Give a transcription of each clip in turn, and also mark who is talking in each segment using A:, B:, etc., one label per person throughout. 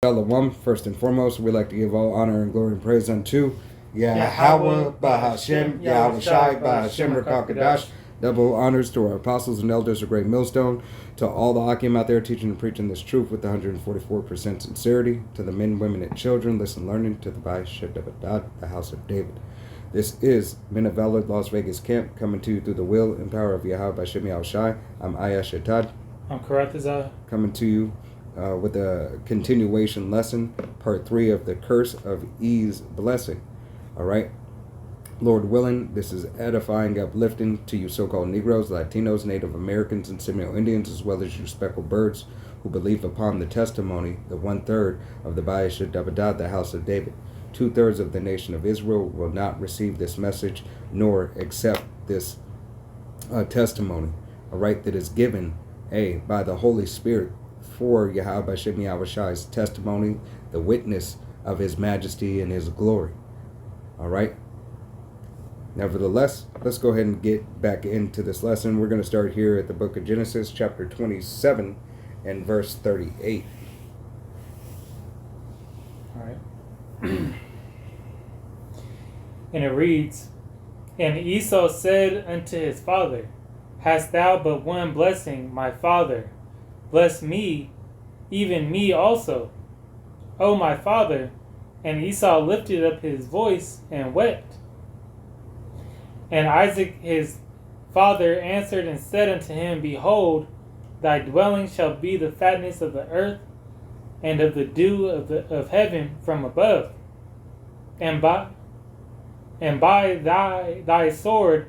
A: Shalom. First and foremost, we like to give all honor and glory and praise unto Yahweh, Bahashem, Yahweh Shai, Bahashem Rakakadash. Double honors to our apostles and elders of Great Millstone, to all the Akim out there teaching and preaching this truth with 144% sincerity, to the men, women, and children, listen, learning, to the Bayeshet Dabadad, the house of David. This is Men of Valor, Las Vegas Camp, coming to you ththrough the will and power of Yahweh Bahashem Yahweh Shai. I'm Ayah Shetad.
B: I'm Karatazah.
A: Coming to you with a continuation lesson, part 3 of the curse of E's blessing. All right. Lord willing, this is edifying, uplifting to you so-called Negroes, Latinos, Native Americans, and Seminole Indians, as well as you speckled birds who believe upon the testimony, the 1/3 of the Bayeshet Dabadad, the house of David. 2/3 of the nation of Israel will not receive this message nor accept this testimony, all right, that is given by the Holy Spirit for Yahweh Bahashem Yahweh Shai's testimony, the witness of his majesty and his glory. All right. Nevertheless, let's go ahead and get back into this lesson. We're going to start here at the book of Genesis, chapter 27 and verse 38.
B: All right. And it reads, And Esau said unto his father, Hast thou but one blessing, my father? Bless me, even me also. O my father. And Esau lifted up his voice and wept. And Isaac his father answered and said unto him, Behold, thy dwelling shall be the fatness of the earth, and of the dew of heaven from above. And by thy sword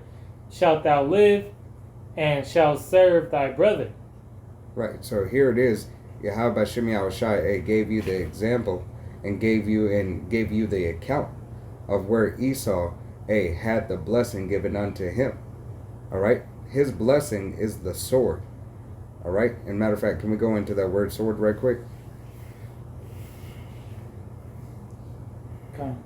B: shalt thou live, and shalt serve thy brother.
A: Right, so here it is. Yahweh Bahashem Yahweh Shai gave you the example and gave you the account of where Esau had the blessing given unto him. All right, his blessing is the sword. All right, and matter of fact, can we go into that word sword right quick?
B: Okay.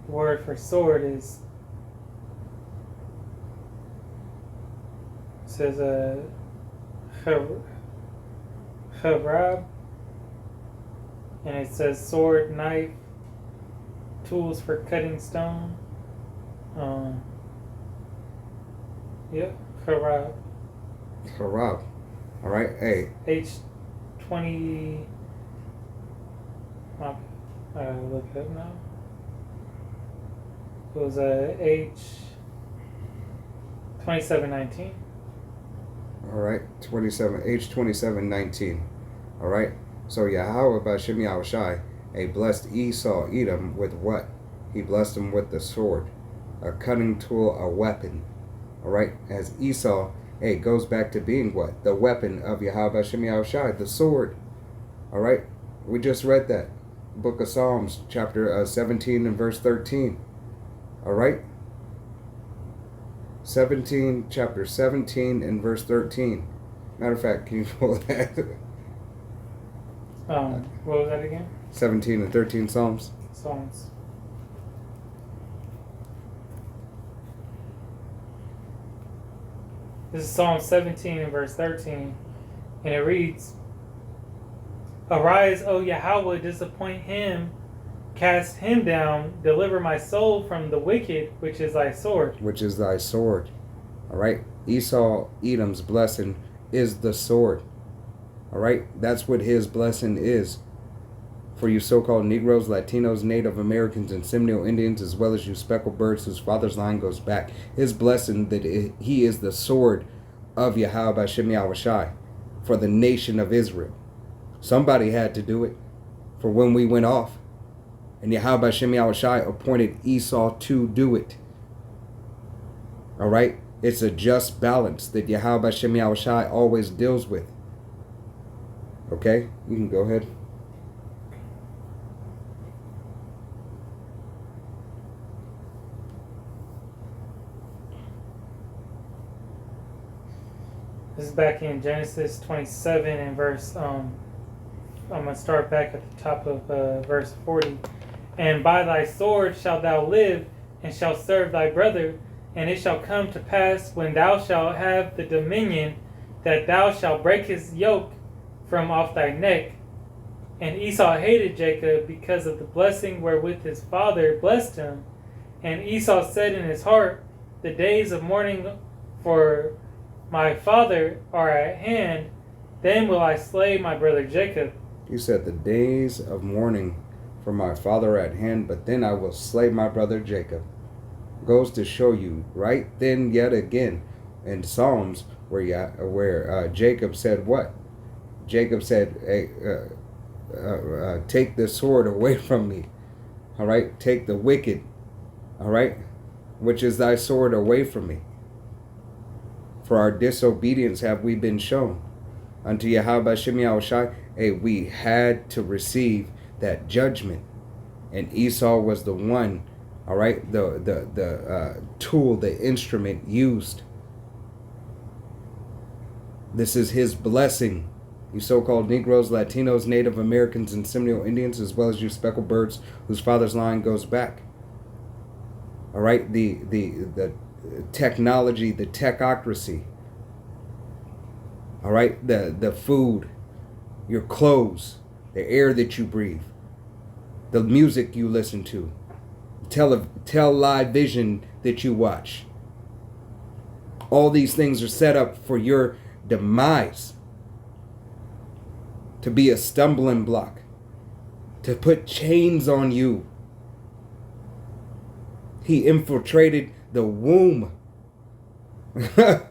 B: The word for sword is says harab, and it says sword, knife, tools for cutting stone. Harab.
A: Harab. All right,
B: H20. I look it up now. It was H2719.
A: All right, H2719. All right, so Yahweh Bahashem Yahweh Shai blessed Esau Edom with what? He blessed him with the sword, a cutting tool, a weapon. All right, as Esau goes back to being what? The weapon of Yahweh Bahashem Yahweh Shai, the sword. All right, we just read that. Book of Psalms, chapter 17 and verse 13. All right, chapter 17 and verse 13. Matter of fact, can you pull that?
B: What was that again?
A: 17 and 13 Psalms.
B: Psalms. This is Psalm 17 and verse 13, and it reads, Arise, O Yahweh, disappoint him, cast him down, deliver my soul from the wicked, which is thy sword.
A: Which is thy sword. All right. Esau, Edom's blessing is the sword. All right. That's what his blessing is. For you so-called Negroes, Latinos, Native Americans, and Seminole Indians, as well as you speckled birds whose father's line goes back. His blessing that he is the sword of Yahweh Bahashem Yahweh Shai for the nation of Israel. Somebody had to do it. For when we went off, and Yahweh Bahashem Yahweh Shai appointed Esau to do it. All right? It's a just balance that Yahweh Bahashem Yahweh Shai always deals with. Okay? You can go ahead.
B: This is back in Genesis 27 and verse, I'm going to start back at the top of verse 40. And by thy sword shalt thou live, and shall serve thy brother. And it shall come to pass, when thou shalt have the dominion, that thou shalt break his yoke from off thy neck. And Esau hated Jacob because of the blessing wherewith his father blessed him. And Esau said in his heart, the days of mourning for my father are at hand, then will I slay my brother Jacob.
A: He said, the days of mourning for my father are at hand, but then I will slay my brother Jacob. Goes to show you, right then yet again, in Psalms, where Jacob said what? Jacob said, hey, take the sword away from me. All right? Take the wicked, all right, which is thy sword, away from me. For our disobedience have we been shown. Unto Yahweh Shem Yahushai, we had to receive that judgment. And Esau was the one, all right, the tool, the instrument used. This is his blessing. You so-called Negroes, Latinos, Native Americans, and Seminole Indians, as well as you speckled birds whose father's line goes back. All right, the technology, the techocracy. All right, the food, your clothes, the air that you breathe, the music you listen to, television that you watch. All these things are set up for your demise, to be a stumbling block, to put chains on you. He infiltrated the womb. All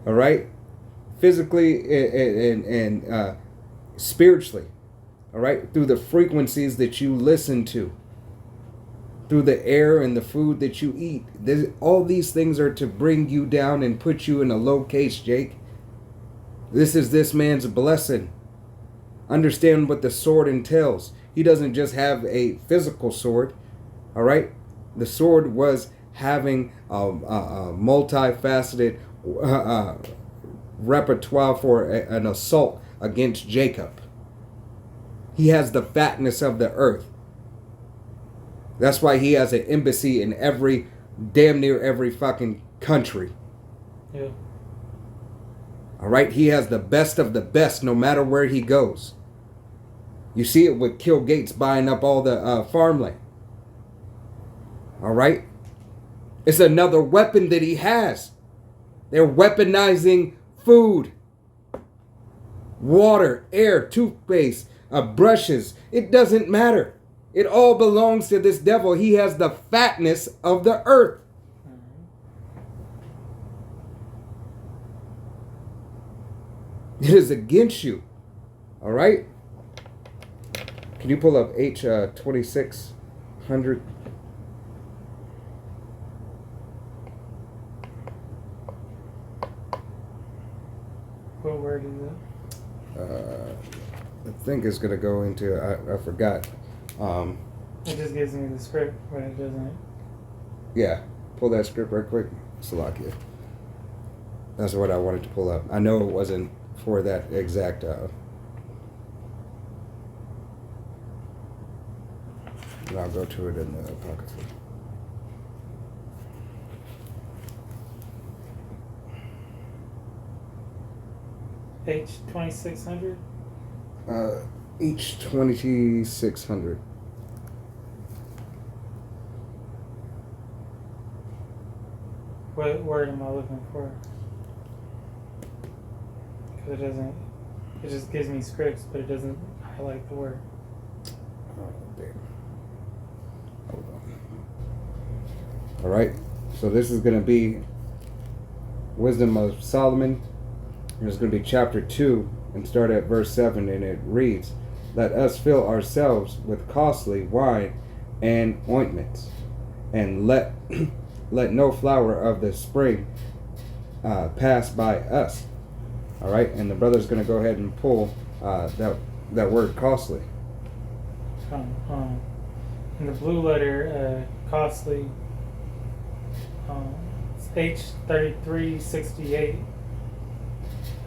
A: right? Physically and spiritually. All right? Through the frequencies that you listen to. Through the air and the food that you eat. All these things are to bring you down and put you in a low case, Jake. This is this man's blessing. Understand what the sword entails. He doesn't just have a physical sword. All right? The sword was having a multifaceted repertoire for an assault against Jacob. He has the fatness of the earth. That's why he has an embassy in damn near every fucking country.
B: Yeah.
A: All right? He has the best of the best no matter where he goes. You see it with Bill Gates buying up all the farmland. All right? It's another weapon that he has. They're weaponizing food, water, air, toothpaste, brushes. It doesn't matter. It all belongs to this devil. He has the fatness of the earth. It is against you. All right? Can you pull up H2600?
B: What word is it?
A: I think it's going to go into, I forgot.
B: It just gives me the script, but it doesn't.
A: Yeah, pull that script right quick. Salakia. That's what I wanted to pull up. I know it wasn't for that exact. And I'll go to it in the Apocrypha.
B: H2600?
A: H2600.
B: What word am I looking for? Because it doesn't. It just gives me scripts, but it doesn't highlight the word.
A: Oh, damn. Hold on. All right. So this is going to be Wisdom of Solomon. And it's going to be chapter 2 and start at verse 7. And it reads, let us fill ourselves with costly wine and ointments, and let no flower of the spring pass by us. All right. And the brother's going to go ahead and pull that word costly.
B: In the blue letter, costly, it's H3368,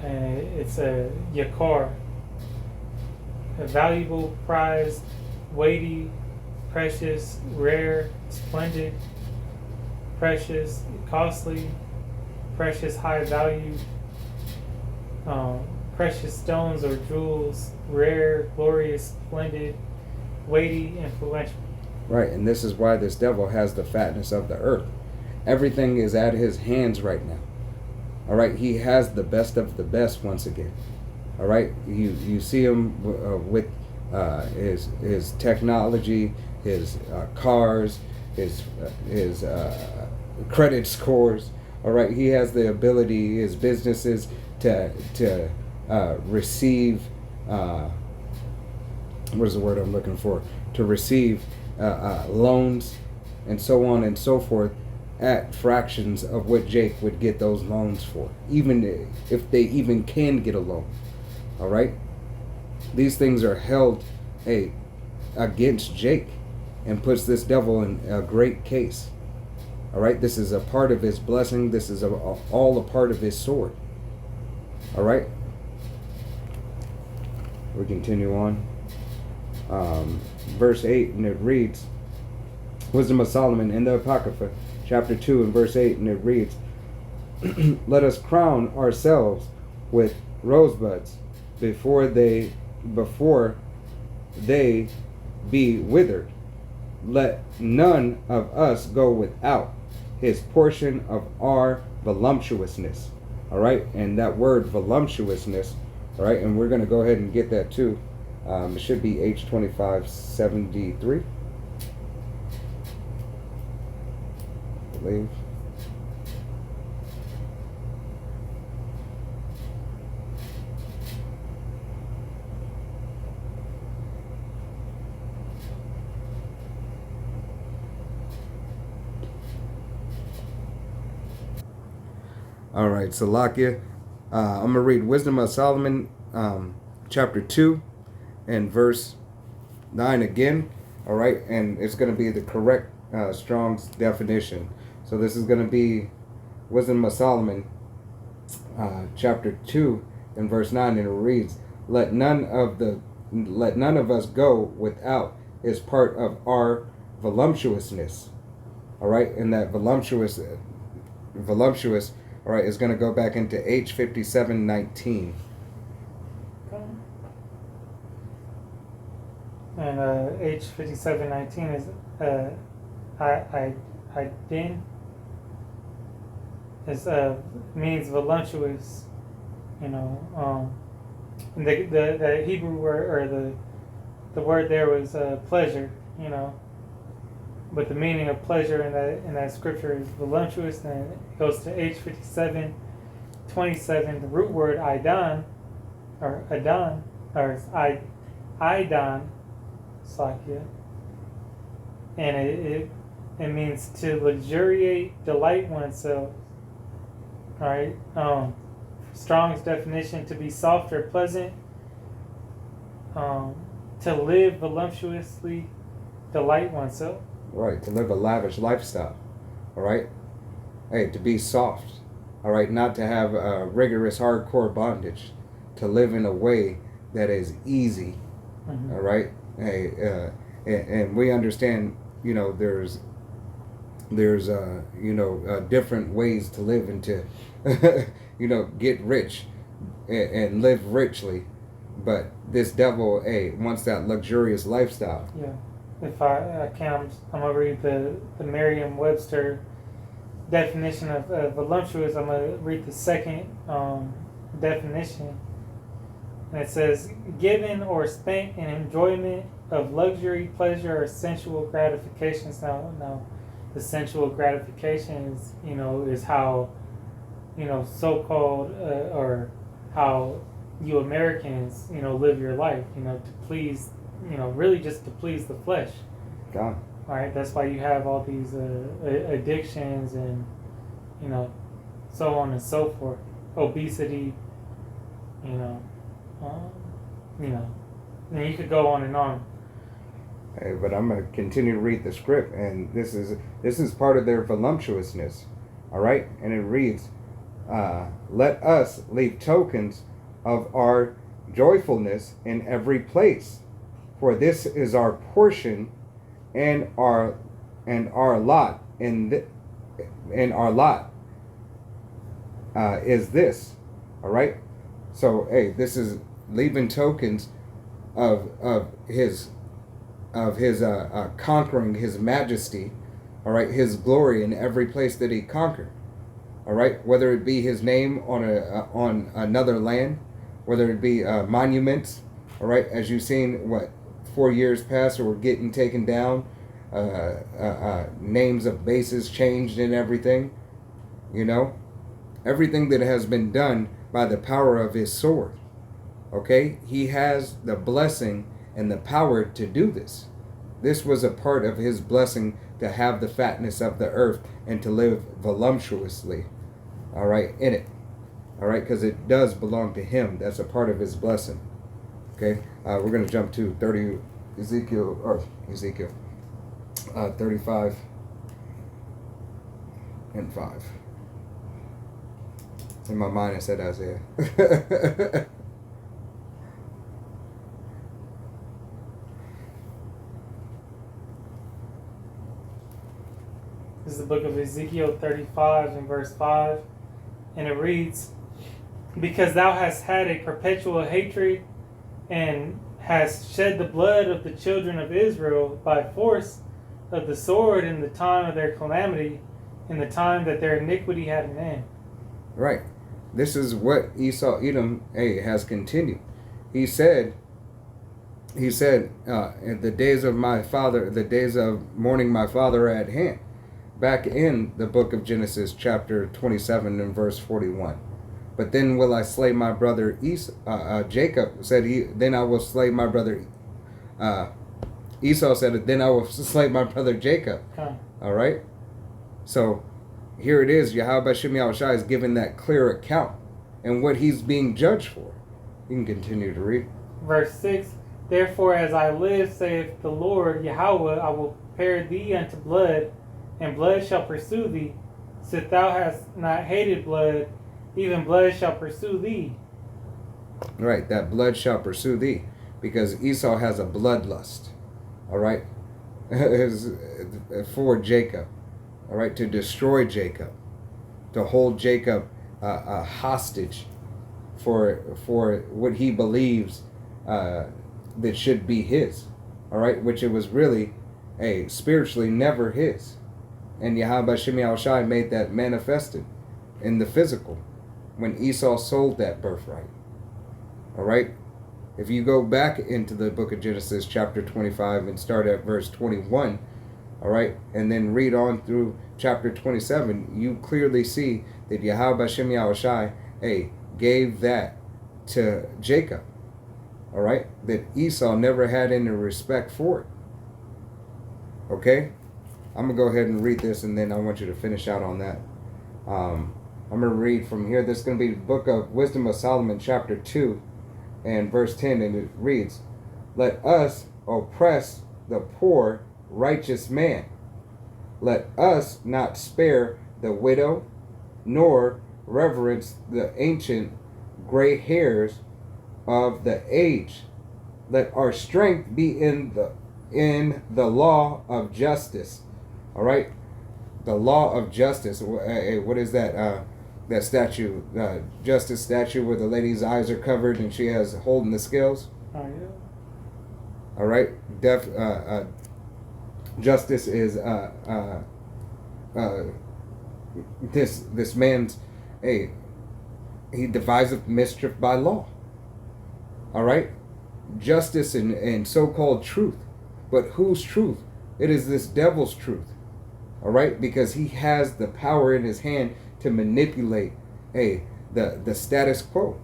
B: and it's a yakar, a valuable, prized, weighty, precious, rare, splendid, precious, costly, precious, high value, precious stones or jewels, rare, glorious, splendid, weighty, influential.
A: Right, and this is why this devil has the fatness of the earth. Everything is at his hands right now. All right, he has the best of the best once again. All right, you see him with his technology, his cars, his credit scores. All right, he has the ability, his businesses to receive. What is the word I'm looking for? To receive loans and so on and so forth at fractions of what Jake would get those loans for, even if they even can get a loan. All right, these things are held against Jake and puts this devil in a great case. All right, this is a part of his blessing. This is all a part of his sword. All right, we continue on. Verse 8, and it reads, Wisdom of Solomon in the Apocrypha, chapter 2 and verse 8, and it reads, Let us crown ourselves with rosebuds before they be withered. Let none of us go without his portion of our voluptuousness. All right, and that word voluptuousness, all right, and we're going to go ahead and get that too. It should be H2573, I believe. All right, Salakia. I'm going to read Wisdom of Solomon, chapter 2 and verse 9 again. All right, and it's going to be the correct Strong's definition. So this is going to be Wisdom of Solomon, chapter 2 and verse 9, and it reads, Let none of us go without is part of our voluptuousness. All right, and that voluptuous, all right, is going to go back into H5719.
B: And H5719 is I din is means voluptuous, you know. And the Hebrew word or the word there was pleasure, you know. But the meaning of pleasure in that scripture is voluptuous, and it goes to H5727. The root word idon or adon or idon, Sakya, and it means to luxuriate, delight oneself. All right. Strong's definition: to be soft or pleasant, to live voluptuously, delight oneself.
A: Right, to live a lavish lifestyle. All right. Hey, to be soft. All right, not to have a rigorous, hardcore bondage. To live in a way that is easy. Mm-hmm. All right. Hey, and we understand. You know, there's different ways to live and to get rich and live richly. But this devil, wants that luxurious lifestyle.
B: Yeah. If I can, I'm going to read the Merriam-Webster definition of voluptuous. I'm going to read the second definition. And it says, given or spent in enjoyment of luxury, pleasure, or sensual gratifications. Now, the sensual gratification is how, so-called, or how you Americans, live your life, to please, really just to please the flesh.
A: God.
B: All right, that's why you have all these addictions and, so on and so forth. Obesity, and you could go on and on.
A: Hey, but I'm going to continue to read the script, and this is part of their voluptuousness, all right? And it reads, let us leave tokens of our joyfulness in every place, for this is our portion and our lot and our lot is this. All right. So hey, this is leaving tokens of his conquering his majesty. All right, his glory in every place that he conquered. All right, whether it be his name on another land, whether it be monuments. All right, as you've seen, 4 years past, or we're getting taken down, names of bases changed and everything. You know, everything that has been done by the power of his sword. Okay, he has the blessing and the power to do this. This was a part of his blessing, to have the fatness of the earth and to live voluptuously. All right, in it. All right, because it does belong to him. That's a part of his blessing. Okay, we're going to jump to Ezekiel 35 and 5. In my mind, I said Isaiah.
B: This is the book of Ezekiel 35 and verse 5. And it reads, "Because thou hast had a perpetual hatred, and hast shed the blood of the children of Israel by force of the sword in the time of their calamity, in the time that their iniquity had an end."
A: Right. This is what Esau Edom has continued. He said, in the days of my father, the days of mourning my father are at hand. Back in the book of Genesis, chapter 27 and verse 41. But then will I slay my brother Jacob said then I will slay my brother. Esau said, then I will slay my brother Jacob.
B: Huh.
A: All right. So here it is. Yahweh Shem Yahushua is giving that clear account and what he's being judged for. You can continue to read.
B: Verse 6, "Therefore as I live, saith the Lord Yahweh, I will prepare thee unto blood, and blood shall pursue thee. Since thou hast not hated blood, even blood shall pursue thee."
A: Right, that blood shall pursue thee. Because Esau has a bloodlust. All right. For Jacob. All right, to destroy Jacob. To hold Jacob hostage for what he believes that should be his. All right, which it was really spiritually never his. And Yahweh Shem Yahushua made that manifested in the physical when Esau sold that birthright. All right? If you go back into the book of Genesis, chapter 25, and start at verse 21, all right, and then read on through chapter 27, you clearly see that Yahweh Shem Yahushua gave that to Jacob. All right? That Esau never had any respect for it. Okay? I'm going to go ahead and read this, and then I want you to finish out on that. I'm going to read from here. This is going to be the book of Wisdom of Solomon, chapter 2, and verse 10, and it reads, "Let us oppress the poor righteous man. Let us not spare the widow, nor reverence the ancient gray hairs of the age. Let our strength be in the law of justice." All right, the law of justice. What is that? That statue, justice statue, where the lady's eyes are covered and she has holding the scales.
B: Oh yeah.
A: All right, justice is this man's he deviseth mischief by law. All right, justice and so-called truth, but whose truth? It is this devil's truth. All right, because he has the power in his hand to manipulate the status quo.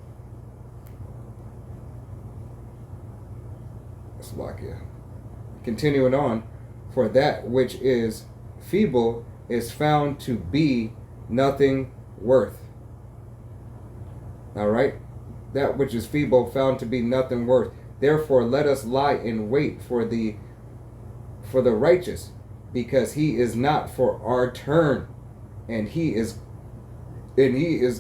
A: Slovakia. Continuing on, for that which is feeble is found to be nothing worth. All right, that which is feeble found to be nothing worth. Therefore, let us lie in wait for the righteous, because he is not for our turn, and he is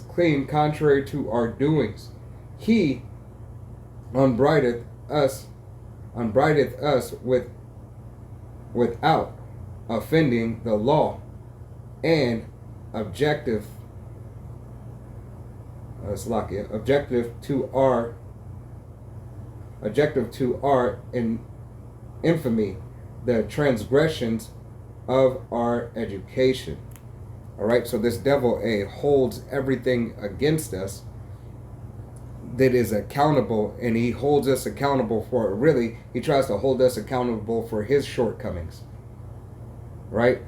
A: clean contrary to our doings. He unbrideth us with without offending the law and objective objective to our infamy, the transgressions of our education. All right, so this devil holds everything against us that is accountable, and he holds us accountable for, really, he tries to hold us accountable for his shortcomings, right?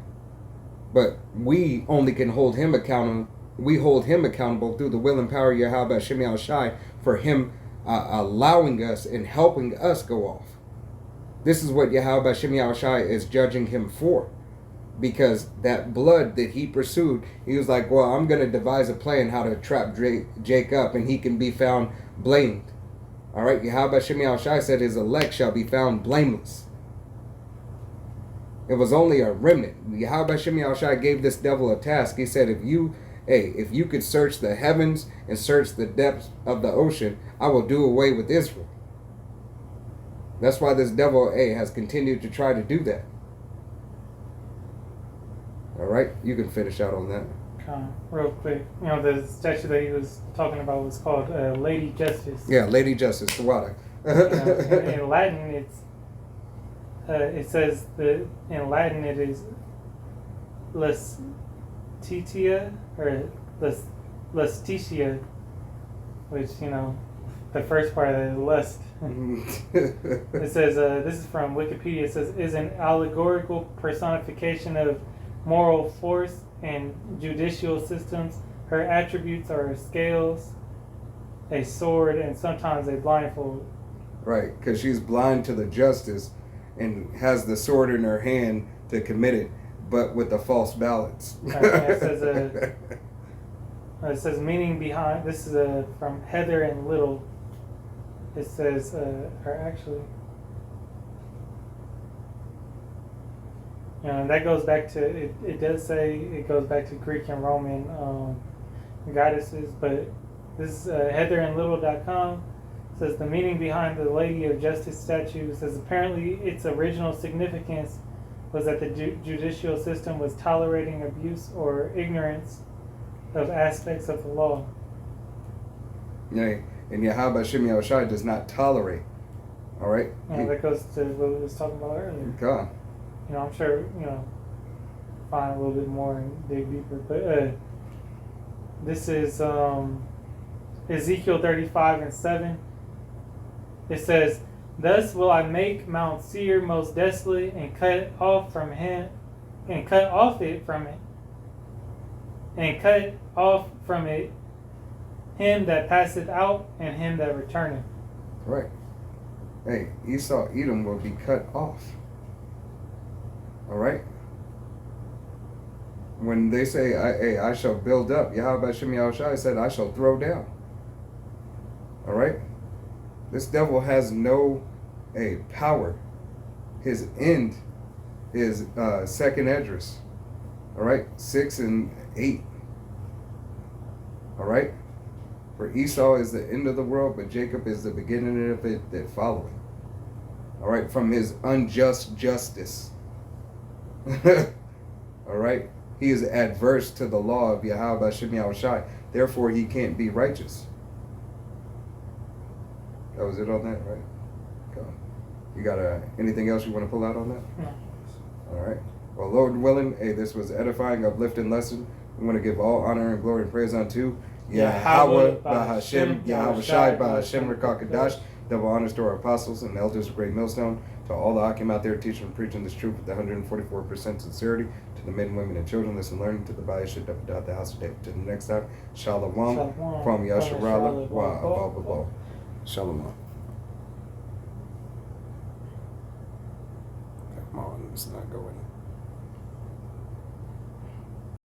A: But we only can hold him accountable. We hold him accountable through the will and power of Yahweh Shem Yahushai, for him allowing us and helping us go off. This is what Yahweh Shem Yahushai is judging him for. Because that blood that he pursued, he was like, well, I'm going to devise a plan how to trap Jacob, and he can be found blamed. All right, Yahweh Shem Yahushai said his elect shall be found blameless. It was only a remnant. Yahweh Shem Yahushai gave this devil a task. He said, if you could search the heavens and search the depths of the ocean, I will do away with Israel. That's why this devil has continued to try to do that. All right, you can finish out on that.
B: Real quick, the statue that he was talking about was called Lady Justice.
A: Yeah, Lady Justice, Tawada.
B: In Latin, it says that in Latin it is Lestitia or Lestitia, which the first part is lust. It says this is from Wikipedia. It says is an allegorical personification of moral force and judicial systems. Her attributes are scales, a sword, and sometimes a blindfold. Right, because she's blind to the justice and has the sword in her hand to commit it, but with a false balance. It says meaning behind. This is from Heather and Little. It says, or actually. And that goes back to, it does say it goes back to Greek and Roman goddesses, but this is heatherandlittle.com says the meaning behind the Lady of Justice statue says apparently its original significance was that the judicial system was tolerating abuse or ignorance of aspects of the law.
A: Yeah, and Yahweh Shem Yahushai does not tolerate. All right?
B: That goes to what we was talking about earlier.
A: God.
B: I'm sure, find a little bit more and dig deeper. But this is Ezekiel 35:7. It says, "Thus will I make Mount Seir most desolate, and cut off it from it him that passeth out, and him that returneth."
A: Right. Hey, Esau, Edom will be cut off. All right. When they say, I shall build up, Yahweh Shem Yahushai said, I shall throw down. All right. This devil has no power. His end is second address. All right, 6 and 8. All right. For Esau is the end of the world, but Jacob is the beginning of it that followeth. All right, from his unjust justice. All right, he is adverse to the law of Yahweh Shem Yahushai. Therefore, he can't be righteous. That was it on that, right? Go. You got anything else you want to pull out on that?
B: No.
A: All right. Well, Lord willing, this was edifying, uplifting lesson. We want to give all honor and glory and praise unto Yahweh, Bahashem, Yahweh Shai, Bahashem, Rakakadash. Double honors to our apostles and elders of Great Millstone, to all the Akim out there teaching and preaching this truth with 144% sincerity, to the men, women, and children listen, learning, to the Bayashit, the house of David. To the next time, Shalom, from Yasharala, Wa Abba. Shalom. Come on, let's not go in.